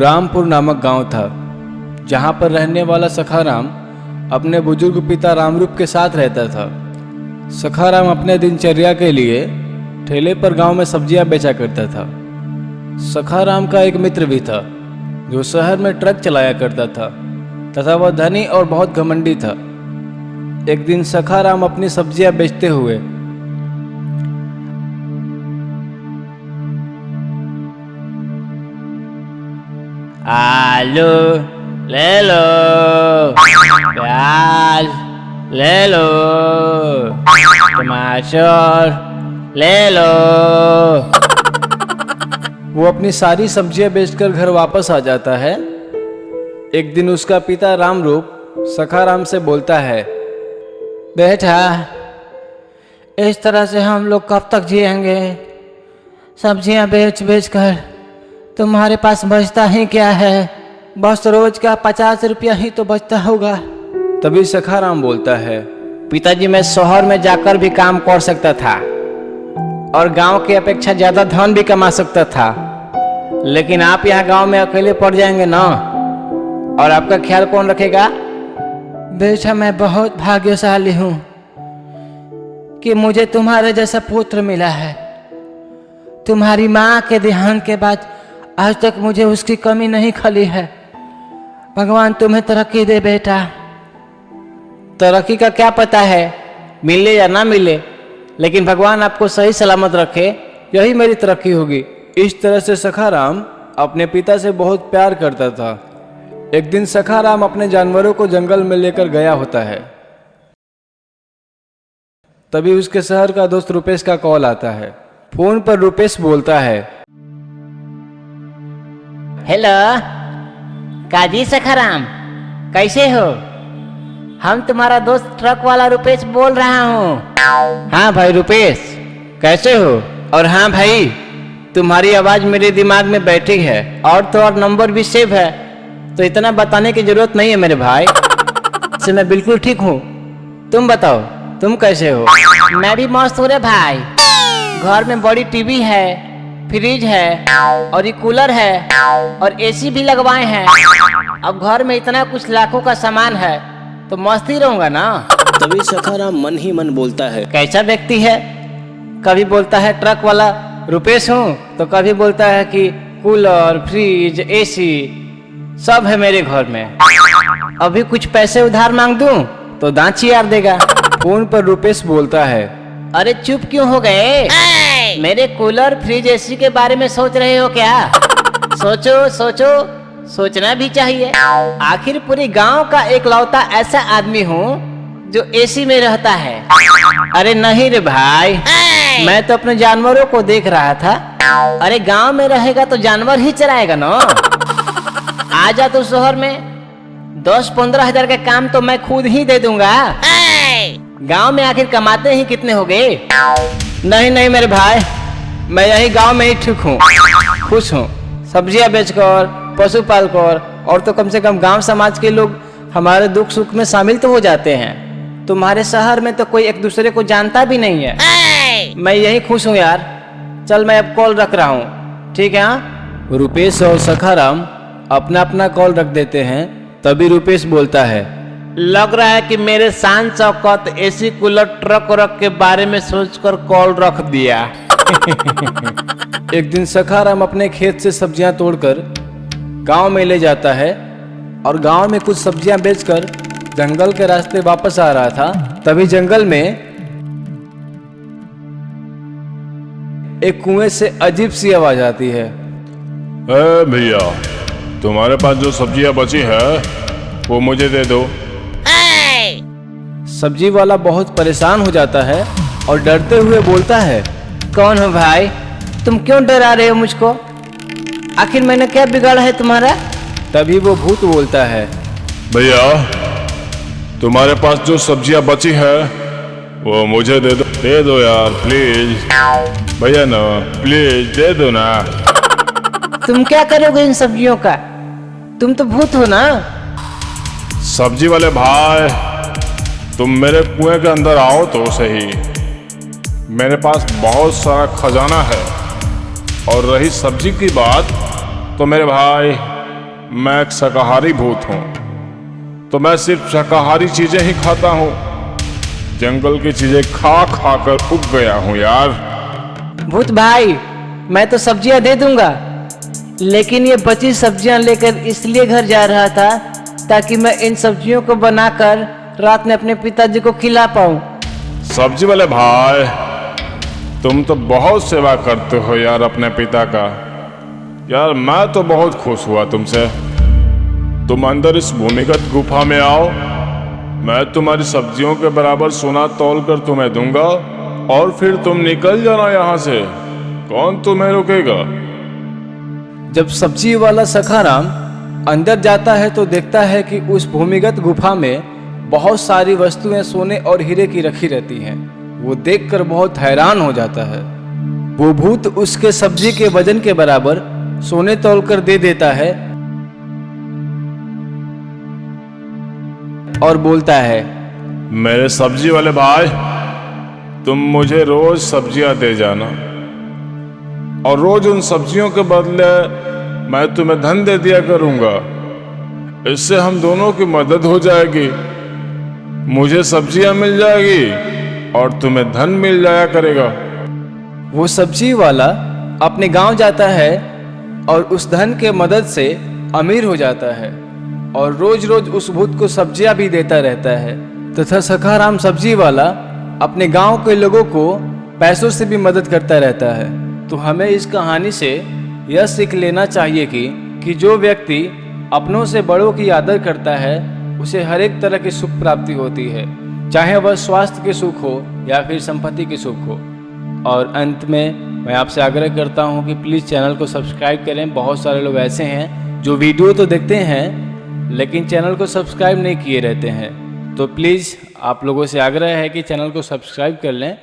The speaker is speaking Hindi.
रामपुर नामक गांव था, जहां पर रहने वाला सखाराम अपने बुजुर्ग पिता रामरूप के साथ रहता था। सखाराम अपने दिनचर्या के लिए ठेले पर गांव में सब्जियां बेचा करता था। सखाराम का एक मित्र भी था जो शहर में ट्रक चलाया करता था तथा वह धनी और बहुत घमंडी था। एक दिन सखाराम अपनी सब्जियां बेचते हुए आलू ले लो, प्याज ले लो, टमाटर ले लो। वो अपनी सारी सब्जियां बेचकर घर वापस आ जाता है। एक दिन उसका पिता रामरूप सखाराम से बोलता है, बेटा, इस तरह से हम लोग कब तक जिएंगे? सब्जियां बेच बेच कर तुम्हारे पास बचता ही क्या है? बस रोज का 50 रुपया ही तो बचता होगा। तभी सखाराम बोलता है, पिताजी, मैं शहर में जाकर भी काम कर सकता था और गांव की अपेक्षा ज्यादा धन भी कमा सकता था, लेकिन आप यहाँ गांव में अकेले पड़ जाएंगे ना, और आपका ख्याल कौन रखेगा? बेटा, मैं बहुत भाग्यशाली हूँ कि मुझे तुम्हारे जैसा पुत्र मिला है। तुम्हारी माँ के देहांत के बाद आज तक मुझे उसकी कमी नहीं खली है। भगवान तुम्हें तरक्की दे बेटा। तरक्की का क्या पता है, मिले या ना मिले, लेकिन भगवान आपको सही सलामत रखे, यही मेरी तरक्की होगी। इस तरह से सखाराम अपने पिता से बहुत प्यार करता था। एक दिन सखाराम अपने जानवरों को जंगल में लेकर गया होता है। तभी उसके शहर का दोस्त रुपेश का कॉल आता है। फोन पर रुपेश बोलता है, हेलो काजी सखाराम, कैसे हो? हम तुम्हारा दोस्त ट्रक वाला रुपेश बोल रहा हूँ। हाँ भाई रुपेश, कैसे हो? और हाँ भाई, तुम्हारी आवाज मेरे दिमाग में बैठी है और तो और नंबर भी सेव है, तो इतना बताने की जरूरत नहीं है मेरे भाई। से मैं बिल्कुल ठीक हूँ। तुम बताओ, तुम कैसे हो? मैं भी मस्त हूँ रे भाई। घर में बड़ी टीवी है, फ्रिज है और ये कूलर है और एसी भी लगवाए हैं। अब घर में इतना कुछ लाखों का सामान है तो मस्त ही रहूंगा ना। तभी सखाराम मन ही मन बोलता है, कैसा व्यक्ति है? कभी बोलता है ट्रक वाला रुपेश हूँ, तो कभी बोलता है कि कूलर, फ्रिज, एसी सब है मेरे घर में। अभी कुछ पैसे उधार मांग दूं तो दांत चियार देगा। फोन पर रुपेश बोलता है, अरे चुप क्यों हो गए? मेरे कूलर, फ्रिज, एसी के बारे में सोच रहे हो क्या? सोचो सोचो, सोचना भी चाहिए। आखिर पूरी गांव का एकलौता ऐसा आदमी हूँ जो एसी में रहता है। अरे नहीं रे भाई, मैं तो अपने जानवरों को देख रहा था। अरे गांव में रहेगा तो जानवर ही चराएगा ना। आजा तो शहर में 10-15 हजार का काम तो मैं खुद ही दे दूंगा। गांव में आखिर कमाते ही कितने हो गए? नहीं नहीं मेरे भाई, मैं यही गांव में ही ठीक हूँ, खुश हूँ। सब्जियां बेचकर, पशु पालकर, और तो कम से कम गांव समाज के लोग हमारे दुख सुख में शामिल तो हो जाते हैं। तुम्हारे शहर में तो कोई एक दूसरे को जानता भी नहीं है। मैं यही खुश हूँ यार। चल मैं अब कॉल रख रहा हूँ, ठीक है? हाँ। रुपेश और सखाराम अपना अपना कॉल रख देते हैं। तभी रुपेश बोलता है, लग रहा है कि मेरे शान शौकत एसी, कूलर, ट्रक व्रक के बारे में सोचकर कॉल रख दिया। एक दिन सखाराम अपने खेत से सब्जियां तोड़कर गांव में ले जाता है और गांव में कुछ सब्जियां बेचकर जंगल के रास्ते वापस आ रहा था। तभी जंगल में एक कुएं से अजीब सी आवाज आती है, भैया, तुम्हारे पास जो सब्जियां बची है वो मुझे दे दो। सब्जी वाला बहुत परेशान हो जाता है और डरते हुए बोलता है, कौन हो भाई? तुम क्यों डरा रहे हो मुझको? आखिर मैंने क्या बिगाड़ा है तुम्हारा? तभी वो भूत बोलता है, भैया, तुम्हारे पास जो सब्जियां बची है वो मुझे दे दो यार, प्लीज भैया ना, प्लीज दे दो ना। तुम क्या करोगे इन सब्जियों का? तुम तो भूत हो ना। सब्जी वाले भाई, तुम मेरे कुएं के अंदर आओ तो सही। मेरे पास बहुत सारा खजाना है, और रही सब्जी की बात तो मेरे भाई, मैं एक शाकाहारी भूत हूँ, तो मैं सिर्फ शाकाहारी चीजें ही खाता हूँ। जंगल की चीजें खा खा कर उग गया हूँ यार। भूत भाई, मैं तो सब्जियां दे दूंगा, लेकिन ये बची सब्जियां लेकर इसलिए घर जा रहा था ताकि मैं इन सब्जियों को बनाकर रात में अपने पिताजी को खिला पाऊं। सब्जी वाले भाई, तुम तो बहुत सेवा करते हो यार अपने पिता का। यार मैं तो बहुत खुश हुआ तुमसे। तुम अंदर इस भूमिगत गुफा में आओ, मैं तुम्हारी सब्जियों के बराबर सोना तौल कर तुम्हें दूंगा और फिर तुम निकल जाना यहाँ से। कौन तुम्हें रोकेगा? जब सब्जी वाला सखाराम अंदर जाता है तो देखता है कि उस भूमिगत गुफा में बहुत सारी वस्तुएं सोने और हीरे की रखी रहती हैं। वो देखकर बहुत हैरान हो जाता है। वो भूत उसके सब्जी के वजन के बराबर सोने तौलकर दे देता है और बोलता है, मेरे सब्जी वाले भाई, तुम मुझे रोज सब्जियां दे जाना और रोज उन सब्जियों के बदले मैं तुम्हें धन दे दिया करूंगा। इससे हम दोनों की मदद हो जाएगी। मुझे सब्जियां मिल जाएगी और तुम्हें धन मिल जाया करेगा। वो सब्जी वाला अपने गांव जाता है और उस धन के मदद से अमीर हो जाता है और रोज रोज उस भूत को सब्जियां भी देता रहता है। तथा सखाराम सब्जी वाला अपने गांव के लोगों को पैसों से भी मदद करता रहता है। तो हमें इस कहानी से यह सीख लेना चाहिए कि जो व्यक्ति अपनों से बड़ों की आदर करता है उसे हर एक तरह की सुख प्राप्ति होती है, चाहे वह स्वास्थ्य के सुख हो या फिर संपत्ति के सुख हो। और अंत में मैं आपसे आग्रह करता हूं कि प्लीज़ चैनल को सब्सक्राइब करें। बहुत सारे लोग ऐसे हैं जो वीडियो तो देखते हैं लेकिन चैनल को सब्सक्राइब नहीं किए रहते हैं। तो प्लीज़ आप लोगों से आग्रह है कि चैनल को सब्सक्राइब कर लें